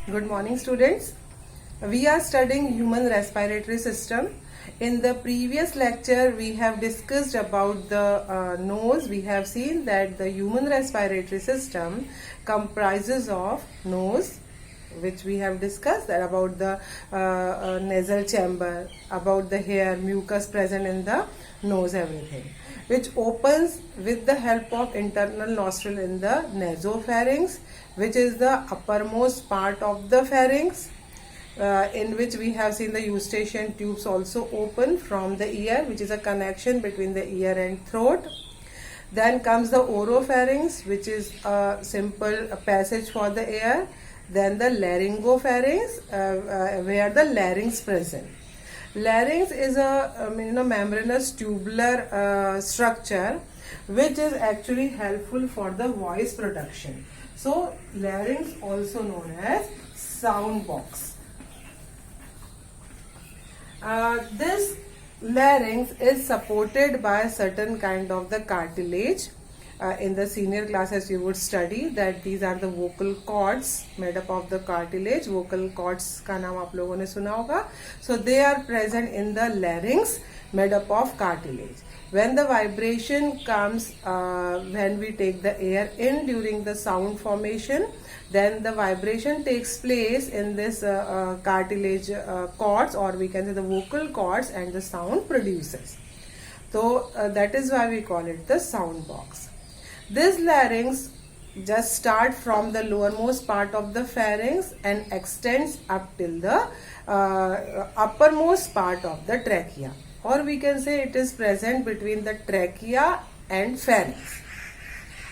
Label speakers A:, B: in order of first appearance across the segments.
A: Good morning, students. We are studying human respiratory system. In the previous lecture, we have discussed about the nose. We have seen that the human respiratory system comprises of nose, which we have discussed, that about the nasal chamber, about the hair, mucus present in the nose, everything, which opens with the help of internal nostril in the nasopharynx, which is the uppermost part of the pharynx, in which we have seen the eustachian tubes also open from the ear, which is a connection between the ear and throat. Then comes the oropharynx, which is a simple passage for the air. Then the laryngopharynx, where the larynx present. Larynx is a membranous tubular structure which is actually helpful for the voice production. So larynx also known as sound box. This larynx is supported by a certain kind of the cartilage. In the senior classes you would study that these are the vocal cords made up of the cartilage. Vocal cords का नाम आप लोगों ने सुना होगा. So they are present in the larynx made up of cartilage. When the vibration comes, when we take the air in during the sound formation, then the vibration takes place in this cartilage cords, or we can say the vocal cords, and the sound produces. So that is why we call it the sound box. This larynx just start from the lowermost part of the pharynx and extends up till the uppermost part of the trachea, or we can say it is present between the trachea and pharynx,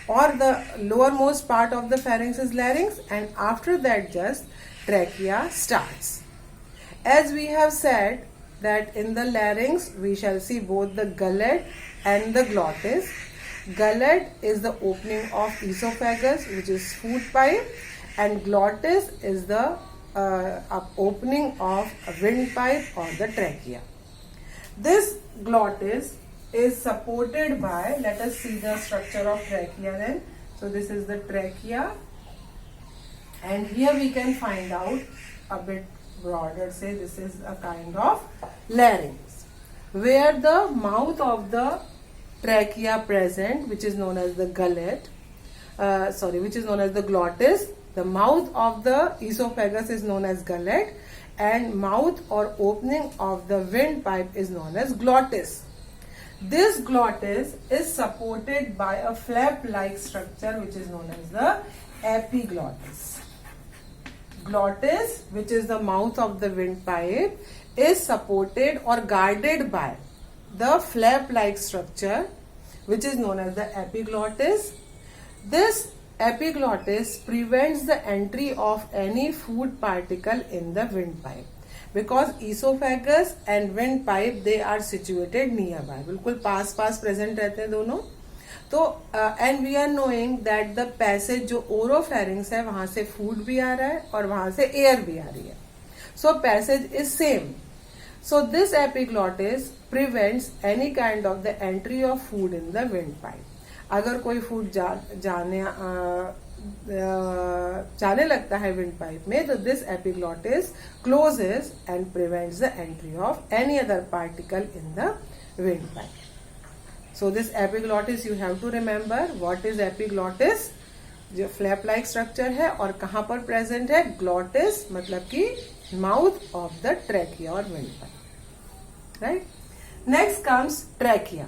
A: or the lowermost part of the pharynx is larynx, and after that just trachea starts. As we have said that in the larynx we shall see both the gullet and the glottis. Gullet is the opening of esophagus, which is food pipe, and glottis is the opening of windpipe or the trachea. This glottis is supported by, let us see the structure of trachea then. So this is the trachea, and here we can find out a bit broader, say this is a kind of larynx, where the mouth of the trachea present, which is known as the gullet, which is known as the glottis. The mouth of the esophagus is known as gullet, and mouth or opening of the windpipe is known as glottis. This glottis is supported by a flap-like structure which is known as the epiglottis. Glottis, which is the mouth of the windpipe, is supported or guarded by the flap-like structure which is known as the epiglottis. This epiglottis prevents the entry of any food particle in the windpipe, because esophagus and windpipe, they are situated nearby, बिल्कुल पास पास present रहते हैं दोनों. तो and we are knowing that the passage जो oropharynx है वहां से food भी आ रहा है और वहां से air भी आ रही है. So passage is same. So this epiglottis prevents any kind of the entry of food in the windpipe. अगर कोई फूड जाने लगता है windpipe में, तो this epiglottis closes and prevents the entry of any other particle in the windpipe. So this epiglottis you have to remember. What is epiglottis? जो flap like structure है और कहाँ पर present है? Glottis मतलब कि mouth of the trachea or windpipe. Right? Next comes trachea.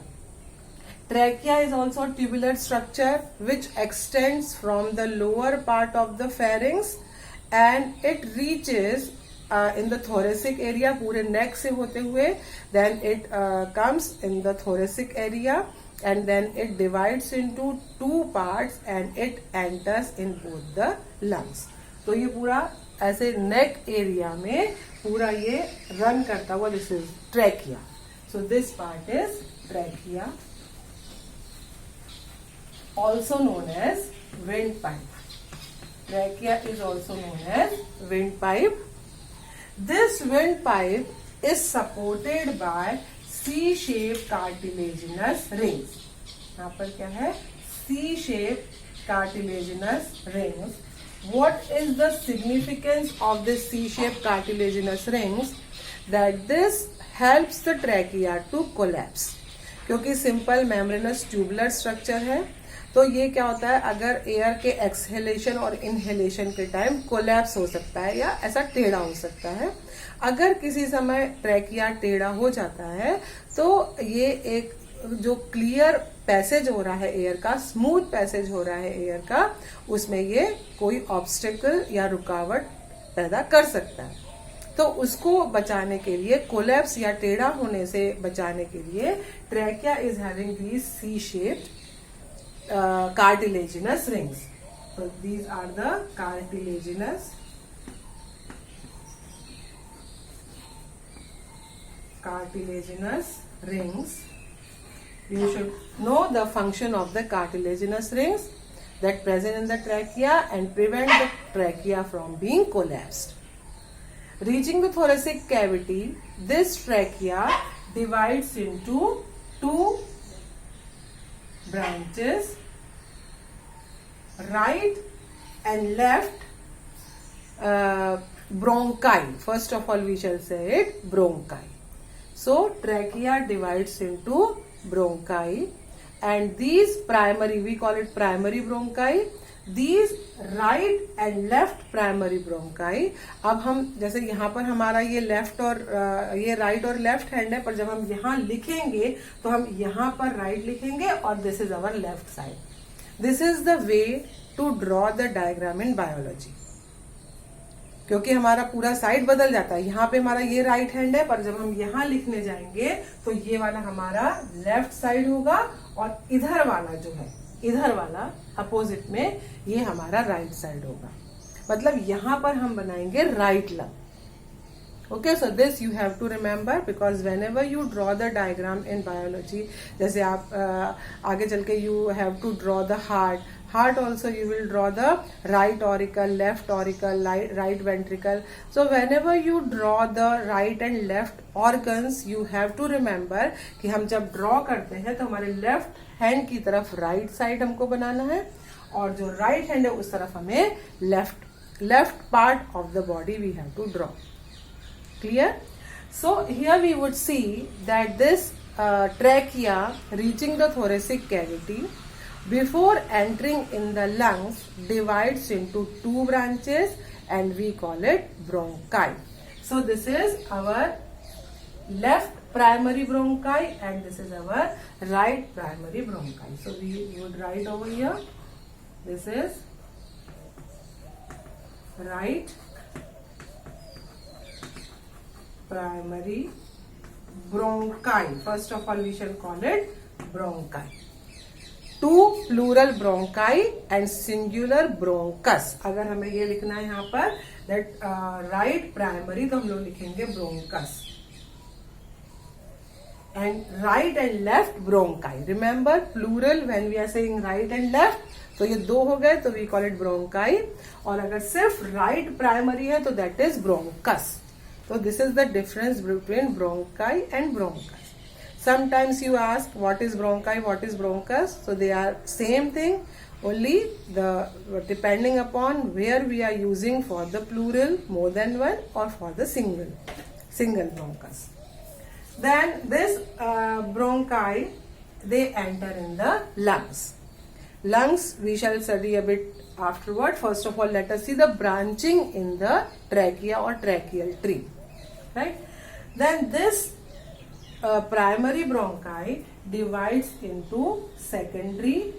A: Trachea is also a tubular structure which extends from the lower part of the pharynx and it reaches in the thoracic area, पूरे neck से होते हुए, then it comes in the thoracic area and then it divides into two parts and it enters in both the lungs. तो ये पूरा ऐसे neck area में पूरा ये run करता हुआ, this is trachea. So this part is trachea, also known as windpipe. Trachea is also known as windpipe. This windpipe is supported by C-shaped cartilaginous rings. यहाँ पर क्या है? C-shaped cartilaginous rings what is the significance of this C-shaped cartilaginous rings? That this helps the trachea to collapse. क्योंकि simple membranes tubular structure है, तो ये क्या होता है, अगर एयर के एक्सहेलेशन और इनहेलेशन के टाइम कोलैप्स हो सकता है या ऐसा टेढ़ा हो सकता है. अगर किसी समय ट्रैकिया टेढ़ा हो जाता है तो ये एक जो क्लियर पैसेज हो रहा है एयर का, स्मूथ पैसेज हो रहा है एयर का, उसमें ये कोई ऑब्स्टेकल या रुकावट पैदा कर सकता है. तो उसको बचाने के लिए, कोलैप्स या टेढ़ा होने से बचाने के लिए, trachea is having these C shaped cartilaginous rings. So these are the cartilaginous rings. You should know the function of the cartilaginous rings that present in the trachea and prevent the trachea from being collapsed. Reaching the thoracic cavity, this trachea divides into two branches, right and left bronchi. First of all, we shall say it bronchi. So trachea divides into bronchi, and these primary, we call it primary bronchi. These right and left primary bronchi. अब हम जैसे यहाँ पर हमारा ये left और ये right और लेफ्ट हैंड है, पर जब हम यहाँ लिखेंगे तो हम यहाँ पर राइट लिखेंगे और this is our left side. This is the way to draw the diagram in biology. क्योंकि हमारा पूरा साइड बदल जाता है. यहाँ पे हमारा ये राइट हैंड है, पर जब हम यहाँ लिखने जाएंगे तो ये वाला हमारा लेफ्ट साइड होगा और इधर वाला जो है, इधर वाला अपोजिट में, ये हमारा राइट साइड होगा. मतलब यहां पर हम बनाएंगे right lung. Okay, so this you have to remember, because whenever you draw the diagram in biology, जैसे आप आगे चल के you have to draw the heart also you will draw the right auricle, left auricle, right ventricle. So whenever you draw the right and left organs, you have to remember कि हम जब draw करते हैं तो हमारे left hand की तरफ right side हमको बनाना है, और जो right hand है उस तरफ हमें left part of the body we have to draw. Clear? So here we would see that this trachea reaching the thoracic cavity before entering in the lungs divides into two branches, and we call it bronchi. So this is our left primary bronchi and this is our right primary bronchi. So we would write over here, this is right primary bronchi. First of all, we shall call it bronchi. Two plural bronchi and singular bronchus. अगर हमें ये लिखना है यहाँ पर that right primary, तो हम लोग लिखेंगे bronchus. And right and left bronchi. Remember plural when we are saying right and left, तो ये दो हो गए तो we call it bronchi. और अगर सिर्फ right primary है तो that is bronchus. So this is the difference between bronchi and bronchus. Sometimes you ask what is bronchi, what is bronchus. So they are same thing, only the depending upon where we are using for the plural more than one or for the single bronchus. Then this bronchi, they enter in the lungs. Lungs we shall study a bit afterward. First of all, let us see the branching in the trachea or tracheal tree, right? Then this primary bronchi divides into secondary.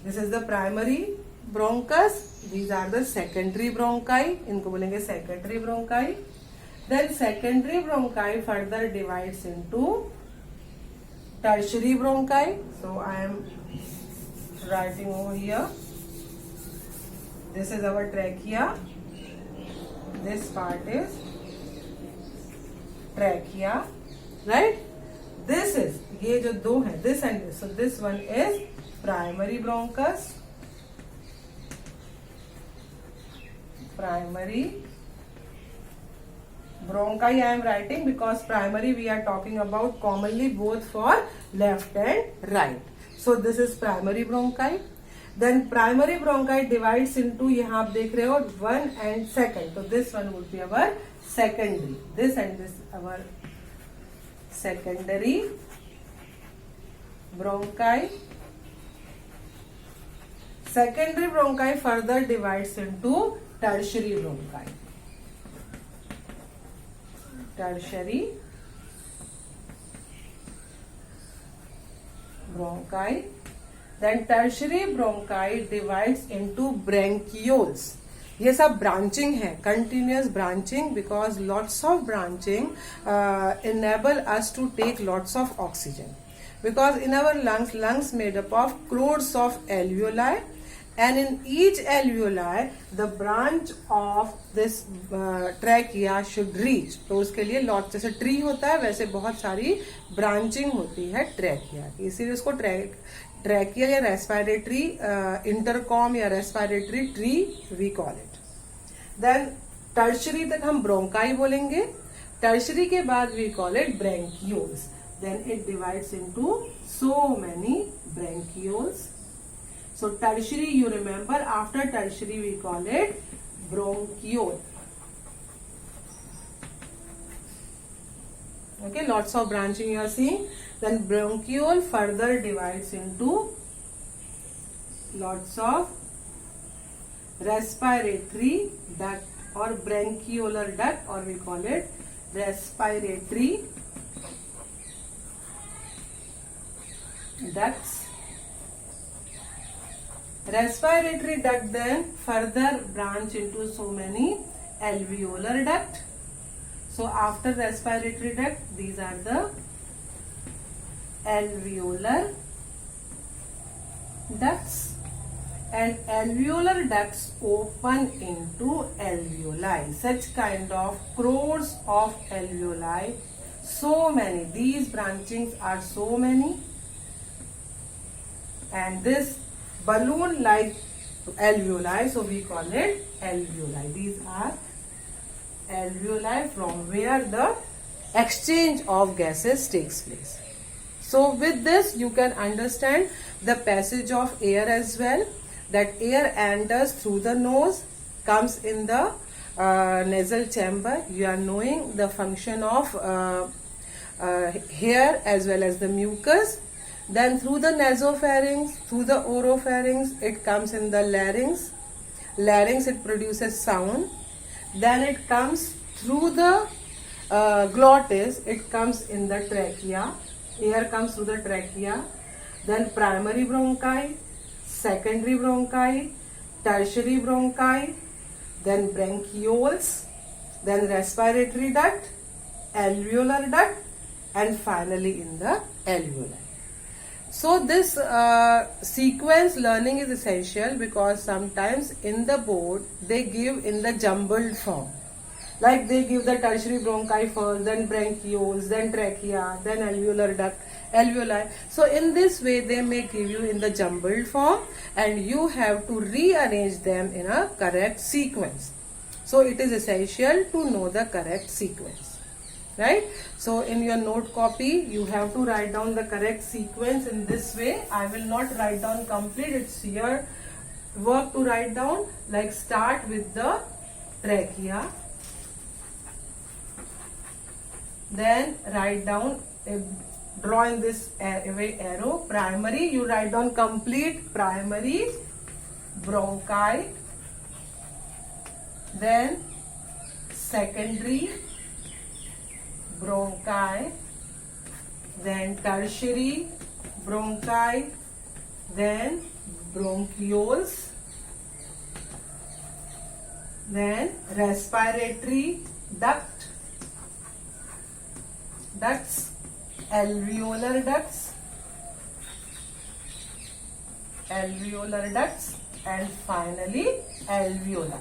A: This is the primary bronchus. These are the secondary bronchi. इनको बोलेंगे secondary bronchi. Then secondary bronchi further divides into tertiary bronchi. So I am writing over here. This is our trachea. This part is trachea, right? This is, ये जो दो है, this and this. So this one is primary bronchus. Primary bronchi I am writing because primary we are talking about commonly both for left and right. So this is primary bronchi. Then primary bronchi divides into, यहाँ आप देख रहे हो 1 and 2nd. So this one would be our secondary. This and this our secondary bronchi. Secondary bronchi further divides into tertiary bronchi. Tertiary bronchi. Then tertiary bronchi divides into bronchioles. ये सब branching है, continuous branching, because lots of branching enable us to take lots of oxygen, because in our lungs made up of crores of alveoli, and in each alveoli the branch of this trachea should reach. तो उसके लिए lot, जैसे tree होता है वैसे बहुत सारी branching होती है ट्रैकिया की, इसीलिए उसको ट्रैकिया या रेस्पिरेटरी इंटरकॉम या respiratory tree we call it. Then tertiary तक हम ब्रोंकाई बोलेंगे. टर्शरी के बाद we call it bronchioles. Then it divides into so many bronchioles. So tertiary, you remember, after tertiary we call it bronchiole. Okay, lots of branching you are seeing. Then bronchiole further divides into lots of respiratory duct or bronchiolar duct, or we call it respiratory ducts. Respiratory duct then further branch into so many alveolar duct. So after respiratory duct, these are the alveolar ducts, and alveolar ducts open into alveoli. Such kind of crores of alveoli, so many. These branchings are so many, and this balloon like alveoli, so we call it alveoli. These are alveoli from where the exchange of gases takes place. So with this you can understand the passage of air as well, that air enters through the nose, comes in the nasal chamber. You are knowing the function of hair as well as the mucus. Then through the nasopharynx, through the oropharynx, it comes in the larynx. Larynx, it produces sound. Then it comes through the glottis, it comes in the trachea. Air comes through the trachea. Then primary bronchi, secondary bronchi, tertiary bronchi, then bronchioles, then respiratory duct, alveolar duct, and finally in the alveoli. So this sequence learning is essential, because sometimes in the board they give in the jumbled form. Like they give the tertiary bronchi first, then bronchioles, then trachea, then alveolar duct, alveoli. So in this way they may give you in the jumbled form, and you have to rearrange them in a correct sequence. So it is essential to know the correct sequence. Right? So in your note copy you have to write down the correct sequence in this way. I will not write down complete, it's your work to write down. Like start with the trachea, then write down, draw in this arrow, primary, you write down complete primary bronchi, then secondary bronchi, then tertiary bronchi, then bronchioles, then respiratory ducts, alveolar ducts, and finally alveoli.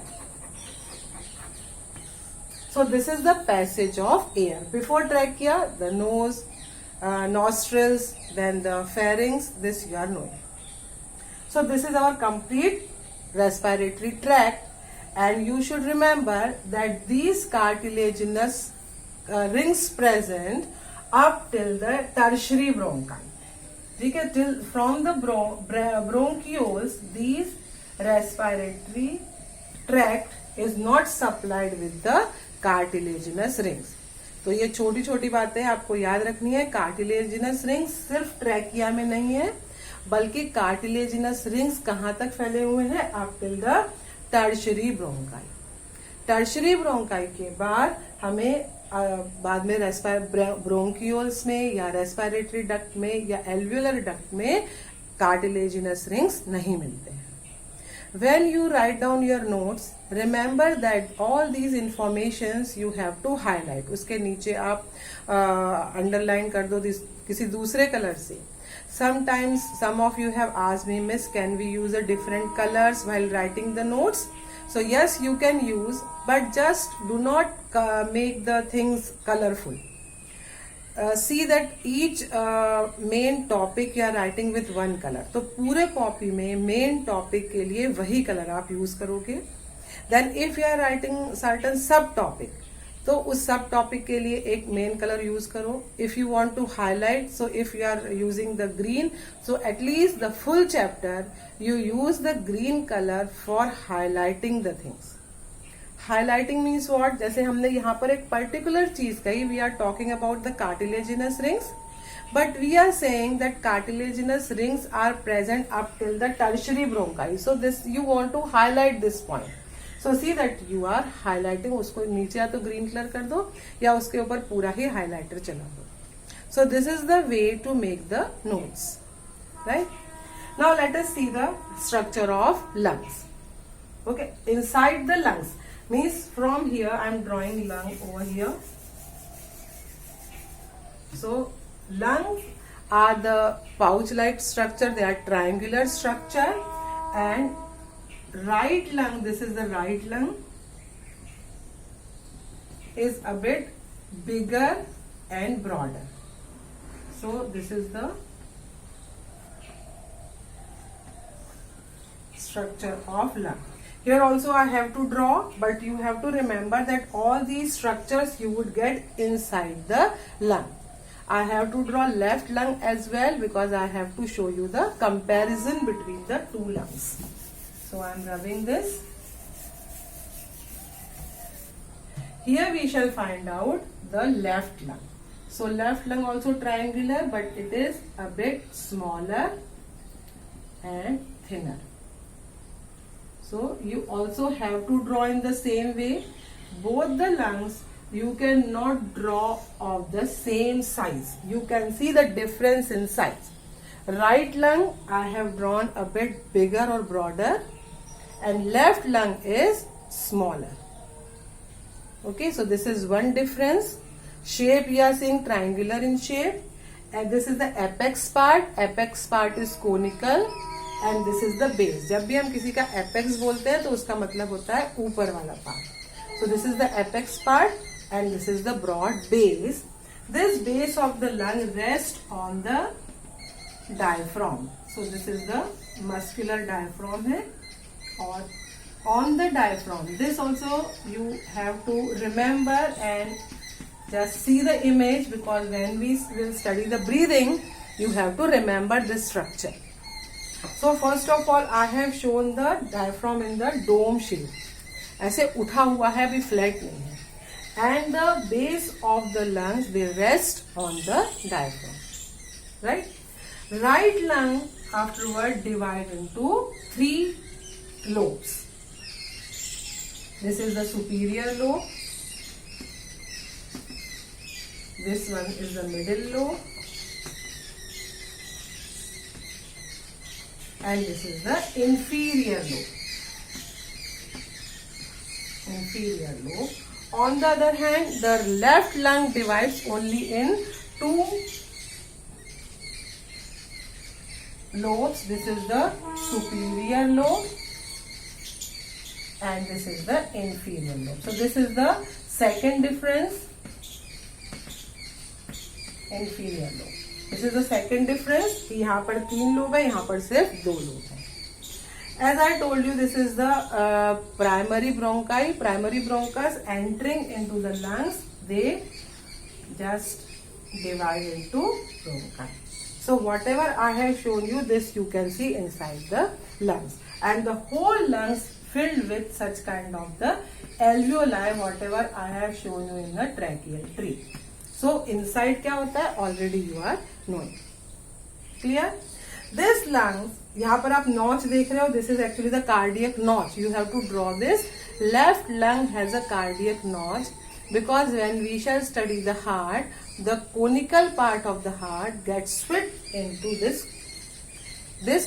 A: So this is the passage of air. Before trachea, the nose, nostrils, then the pharynx, this you are knowing. So this is our complete respiratory tract, and you should remember that these cartilaginous rings present up till the tertiary bronchi. ठीक है. till from the bronchioles these respiratory tract is not supplied with the cartilaginous rings. तो ये छोटी छोटी बातें आपको याद रखनी है. कार्टिलेजिनस रिंग्स सिर्फ ट्रैकिया में नहीं है, बल्कि कार्टिलेजिनस रिंग्स कहाँ तक फैले हुए हैं, up till the tertiary bronchi. Tertiary bronchi के बाद हमें बाद में ब्रोंकियोल्स में या रेस्पिरेटरी डक्ट में या एल्वियोलर डक्ट में कार्टिलेजिनस रिंग्स नहीं मिलते हैं. When you write down your notes, remember that all these informations you have to highlight. उसके नीचे आप अंडरलाइन कर दो किसी दूसरे कलर से. Sometimes some of you have asked me, Miss, can we use a different colors while writing the notes? So yes, you can use, but just do not make the things colorful. See that each main topic you are writing with one color. तो पूरे copy में main topic के लिए वही colour आप use करोगे. Then if you are writing certain sub topic, तो उस सब टॉपिक के लिए एक मेन कलर यूज करो. If you want to highlight, so if you are using the green, so at least the full chapter you use the green color for highlighting the things. Highlighting means what? जैसे हमने यहाँ पर एक particular चीज कही, we are talking about the cartilaginous rings, but we are saying that cartilaginous rings are present up till the tertiary bronchi. So this you want to highlight this point. So see that you are highlighting. उसको नीचे या तो green color कर दो या उसके ऊपर पूरा ही highlighter चला दो. So this is the way to make the notes, right? Now let us see the structure of lungs. Okay, inside the lungs means from here I am drawing lung over here. So lungs are the pouch-like structure. They are triangular structure, and right lung, this is the right lung, is a bit bigger and broader. So this is the structure of lung. Here also I have to draw, but you have to remember that all these structures you would get inside the lung. I have to draw left lung as well because I have to show you the comparison between the two lungs. So I am rubbing this. Here we shall find out the left lung. So left lung also triangular, but it is a bit smaller and thinner. So you also have to draw in the same way. Both the lungs you cannot draw of the same size. You can see the difference in size. Right lung I have drawn a bit bigger or broader, and left lung is smaller. Okay, so this is one difference. Shape we are seeing triangular in shape, and this is the apex part. Apex part is conical. And this is the base. जब भी हम किसी का apex बोलते हैं तो उसका मतलब होता है ऊपर वाला part. So this is the apex part and this is the broad base. This base of the lung rest on the diaphragm. So this is the muscular diaphragm है, और on the diaphragm this also you have to remember and just see the image, because when we will study the breathing you have to remember this structure. So first of all I have shown the diaphragm in the dome shape. ऐसे उठा हुआ है, अभी flat नहीं है. And the base of the lungs, they rest on the diaphragm. Right? Right lung afterward divide into 3 lobes. This is the superior lobe. This one is the middle lobe. And this is the inferior lobe. Inferior lobe. On the other hand, the left lung divides only in 2 lobes. This is the superior lobe and this is the inferior lobe. So this is the second difference. Inferior lobe. This is the second difference. यहाँ पर 3 lobe है, यहाँ पर सिर्फ 2 lobe है. As I told you, this is the primary bronchi. Primary bronchus entering into the lungs, they just divide into bronchi. So whatever I have shown you, this you can see inside the lungs, and the whole lungs filled with such kind of the alveoli, whatever I have shown you in the tracheal tree. So inside क्या होता है, already you are knowing. Clear? This lungs, यहाँ पर आप notch देख रहे हो, this is actually the cardiac notch. You have to draw this. Left lung has a cardiac notch because when we shall study the heart, the conical part of the heart gets fit into this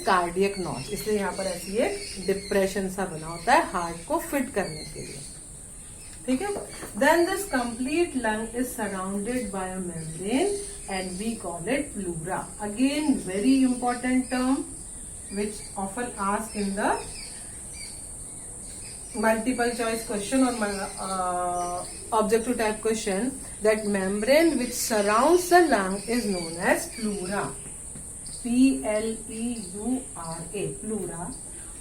A: cardiac notch. इसलिए यहाँ पर ऐसी एक depression सा बना होता है heart को फिट करने के लिए. ठीक है. Then this complete lung is surrounded by a membrane and we call it pleura. Again, very important term which often asked in the multiple choice question or objective type question, that membrane which surrounds the lung is known as pleura. Pleura. Pleura.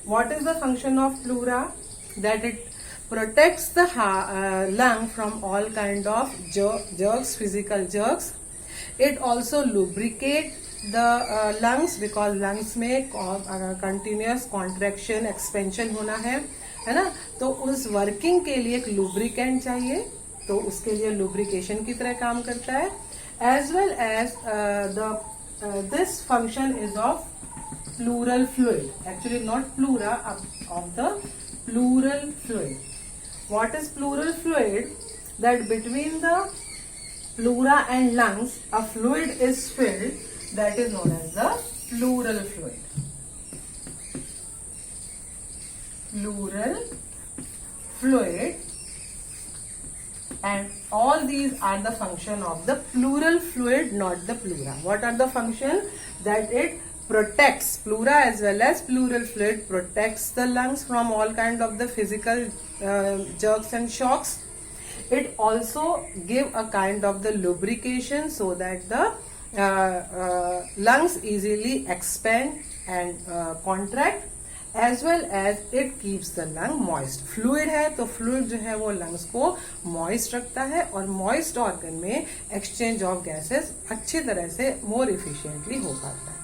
A: What is the function of pleura? That it protects the lung from all kind of jerks, physical jerks. It also lubricates the lungs because lungs में continuous contraction, expansion होना है ना. तो उस working के लिए एक lubricant चाहिए, तो उसके लिए लुब्रिकेशन की तरह काम करता है. As well as this function is of pleural fluid, actually not pleura, of the pleural fluid. What is pleural fluid? That between the pleura and lungs a fluid is filled, that is known as the pleural fluid. Pleural fluid, and all these are the function of the pleural fluid, not the pleura. What are the function? That it protects, pleura as well as pleural fluid protects the lungs from all kind of the physical jerks and shocks. It also give a kind of the lubrication so that the lungs easily expand and contract, as well as it keeps the lung moist. Fluid है तो fluid जो है वो lungs को moist रखता है, और moist organ में exchange of gases अच्छी तरह से more efficiently हो पाता है.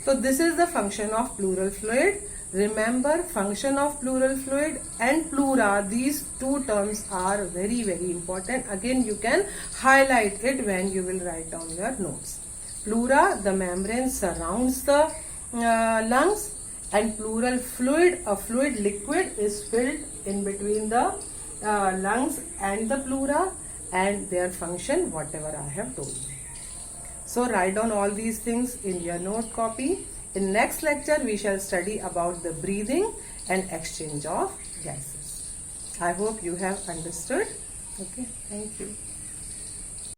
A: So this is the function of pleural fluid. Remember, function of pleural fluid and pleura, these two terms are very very important. Again, you can highlight it when you will write down your notes. Pleura, the membrane surrounds the lungs, and pleural fluid, a fluid liquid, is filled in between the lungs and the pleura, and their function whatever I have told you. So write down all these things in your note copy. In next lecture we shall study about the breathing and exchange of gases. I hope you have understood. Okay, thank you.